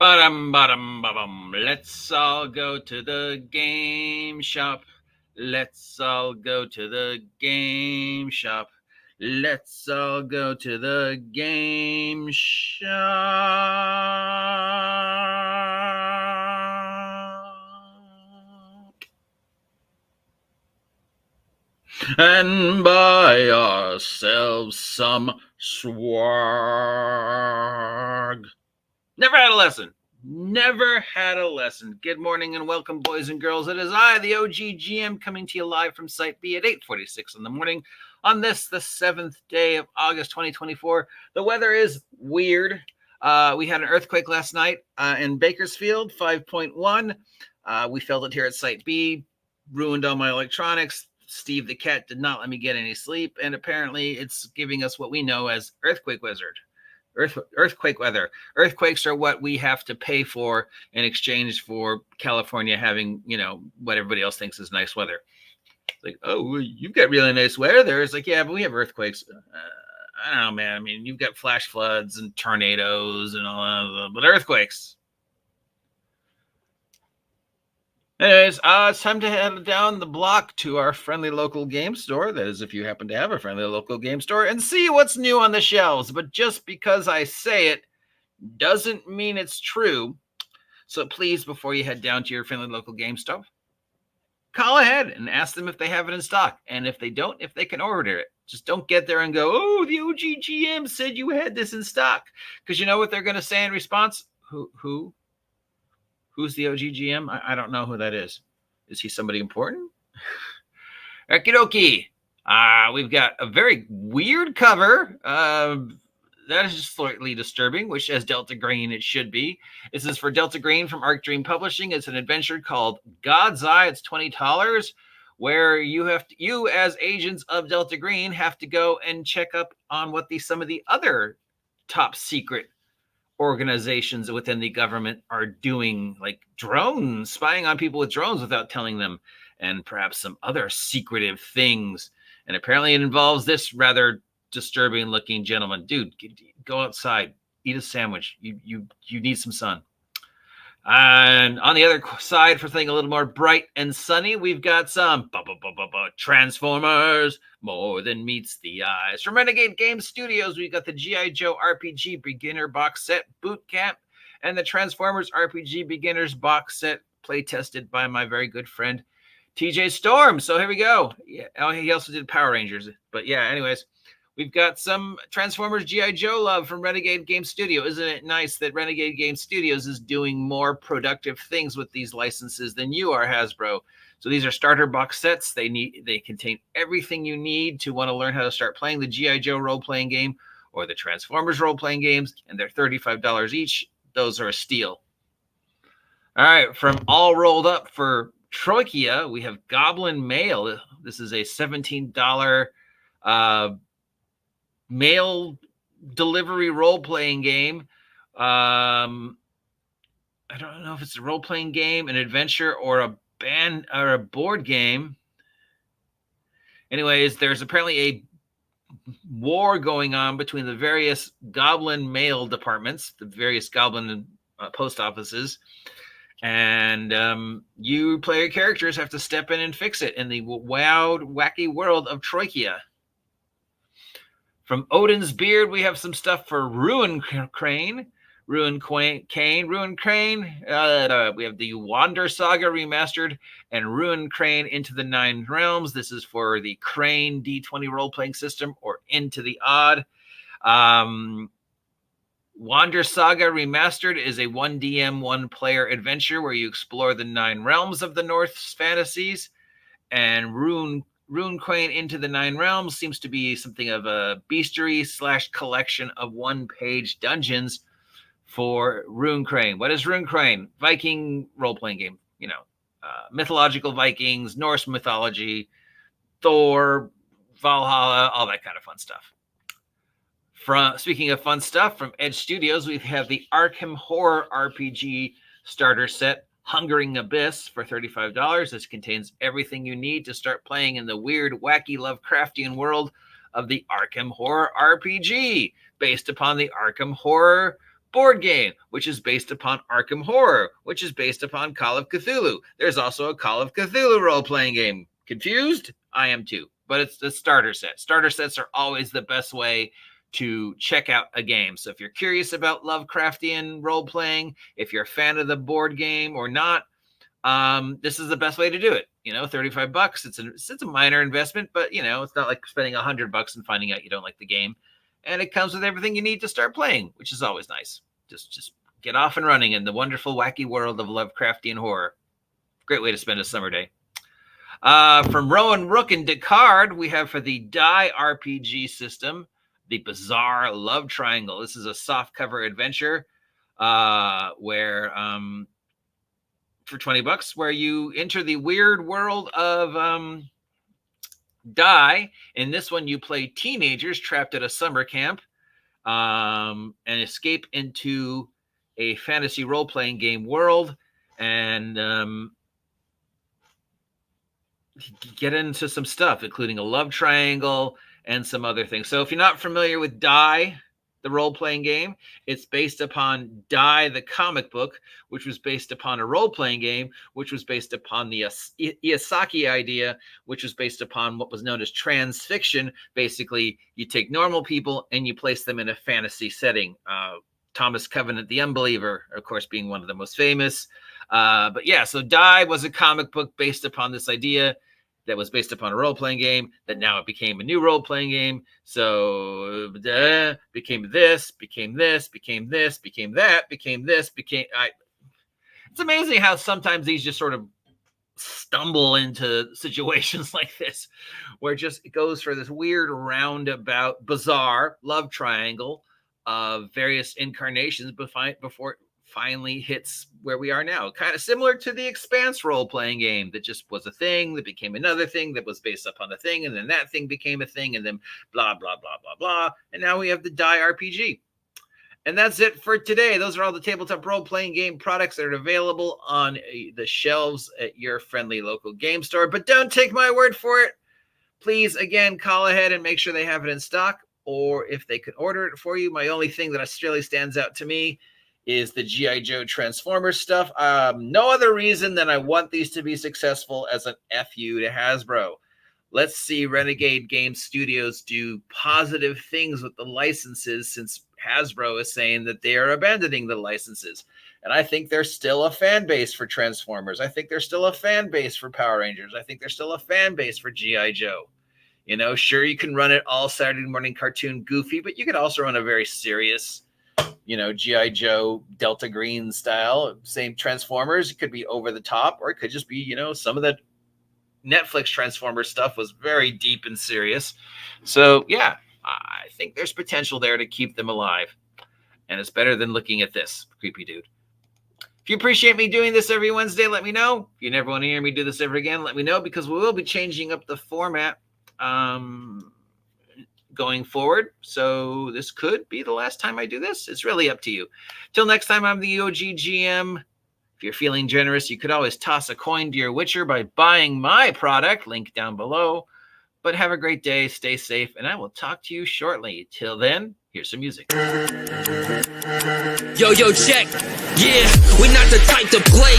Ba-dum. Let's all go to the game shop. Let's all go to the game shop. Let's all go to the game shop and buy ourselves some swag. Never had a lesson. Never had a lesson. Good morning and welcome, boys and girls. It is I, the OG GM, coming to you live from Site B at 8:46 in the morning on this, the 7th day of August 2024. The weather is weird. We had an earthquake last night in Bakersfield, 5.1. We felt it here at Site B, ruined all my electronics. Steve the cat did not let me get any sleep, and apparently it's giving us what we know as earthquake weather. Earthquake weather. Earthquakes are what we have to pay for in exchange for California having, what everybody else thinks is nice weather. It's like, oh, you've got really nice weather. It's like, yeah, but we have earthquakes. I don't know, man. I mean, you've got flash floods and tornadoes and all that, but earthquakes. Anyways, it's time to head down the block to our friendly local game store. That is, if you happen to have a friendly local game store, and see what's new on the shelves. But just because I say it doesn't mean it's true. So please, before you head down to your friendly local game store, call ahead and ask them if they have it in stock. And if they don't, if they can order it. Just don't get there and go, oh, the OGGM said you had this in stock. Because you know what they're going to say in response? Who? Who's the OGGM? I don't know who that is. Is he somebody important? Okie dokie. We've got a very weird cover. That is just slightly disturbing, which as Delta Green it should be. This is for Delta Green from Arc Dream Publishing. It's an adventure called God's Eye. It's $20, where you as agents of Delta Green have to go and check up on what some of the other top secret organizations within the government are doing, like drones, spying on people with drones without telling them, and perhaps some other secretive things. And apparently it involves this rather disturbing looking gentleman. Dude, go outside, eat a sandwich. You need some sun. And on the other side, for something a little more bright and sunny, we've got some Transformers, More Than Meets the Eyes. From Renegade Game Studios, we've got the G.I. Joe RPG Beginner Box Set Boot Camp and the Transformers RPG Beginners Box Set, play tested by my very good friend, TJ Storm. So here we go. Yeah, he also did Power Rangers. But yeah, anyways, we've got some Transformers G.I. Joe love from Renegade Game Studio. Isn't it nice that Renegade Game Studios is doing more productive things with these licenses than you are, Hasbro? So these are starter box sets. They contain everything you need to want to learn how to start playing the G.I. Joe role-playing game or the Transformers role-playing games, and they're $35 each. Those are a steal. All right, from All Rolled Up for Troikia, we have Goblin Mail. This is a $17 mail delivery role-playing game. I don't know if it's a role-playing game, an adventure, or a board game. Anyways, there's apparently a war going on between the various goblin mail departments, the various goblin post offices, and you player characters have to step in and fix it in the wacky world of Troikia. From Odin's Beard, we have some stuff for Ruin Crane. We have the Wander Saga Remastered and Ruin Crane Into the Nine Realms. This is for the Crane D20 role-playing system, or Into the Odd. Wander Saga Remastered is a 1DM, 1-player adventure where you explore the 9 realms of the Norse fantasies. And Ruin Crane Into the Nine Realms seems to be something of a bestiary / collection of one-page dungeons for Rune Crane. What is Rune Crane? Viking role-playing game. Mythological Vikings, Norse mythology, Thor, Valhalla, all that kind of fun stuff. Speaking of fun stuff, from Edge Studios, we have the Arkham Horror RPG starter set, Hungering Abyss, for $35. This contains everything you need to start playing in the weird, wacky, Lovecraftian world of the Arkham Horror RPG, based upon the Arkham Horror board game, which is based upon Arkham Horror, which is based upon Call of Cthulhu. There's also a Call of Cthulhu role-playing game. Confused? I am too. But it's the starter set. Starter sets are always the best way to check out a game. So if you're curious about Lovecraftian role-playing, if you're a fan of the board game or not, this is the best way to do it. You know, $35. It's a minor investment, but you know, it's not like spending $100 and finding out you don't like the game. And it comes with everything you need to start playing, which is always nice. Just get off and running in the wonderful, wacky world of Lovecraftian horror. Great way to spend a summer day. From Rowan Rook and Descartes, we have for the Die RPG system, the Bizarre Love Triangle. This is a softcover adventure where for $20, where you enter the weird world of Die. In this one, you play teenagers trapped at a summer camp and escape into a fantasy role-playing game world and get into some stuff, including a love triangle and some other things. So if you're not familiar with Die, the role-playing game, it's based upon Die, the comic book, which was based upon a role-playing game, which was based upon the Iasaki idea, which was based upon what was known as trans fiction. Basically, you take normal people and you place them in a fantasy setting. Thomas Covenant, the Unbeliever, of course, being one of the most famous. But yeah, so Die was a comic book based upon this idea that was based upon a role-playing game that now it became a new role-playing game. So became this, became this, became this, became that, became this, became... It's amazing how sometimes these just sort of stumble into situations like this, where just it goes for this weird roundabout, bizarre love triangle of various incarnations before it finally hits where we are now. Kind of similar to the Expanse role-playing game that just was a thing that became another thing that was based upon a thing, and then that thing became a thing, and then blah, blah, blah, blah, blah. And now we have the Die RPG. And that's it for today. Those are all the tabletop role-playing game products that are available on the shelves at your friendly local game store. But don't take my word for it. Please, again, call ahead and make sure they have it in stock, or if they can order it for you. My only thing that really stands out to me is the G.I. Joe Transformers stuff. No other reason than I want these to be successful as an FU to Hasbro. Let's see Renegade Game Studios do positive things with the licenses, since Hasbro is saying that they are abandoning the licenses. And I think there's still a fan base for Transformers. I think there's still a fan base for Power Rangers. I think there's still a fan base for G.I. Joe. You know, sure, you can run it all Saturday morning cartoon goofy, but you could also run a very serious, you know, G.I. Joe Delta Green style. Same Transformers. It could be over the top, or it could just be, you know, some of the Netflix Transformers stuff was very deep and serious. So, yeah, I think there's potential there to keep them alive. And it's better than looking at this creepy dude. If you appreciate me doing this every Wednesday, let me know. If you never want to hear me do this ever again, let me know, because we will be changing up the format going forward. So this could be the last time I do this. It's really up to you. Till next time, I'm the OG GM. If you're feeling generous, you could always toss a coin to your Witcher by buying my product, link down below. But have a great day, stay safe, and I will talk to you shortly. Till then, here's some music. Yo, check. Yeah, we're not the type to play.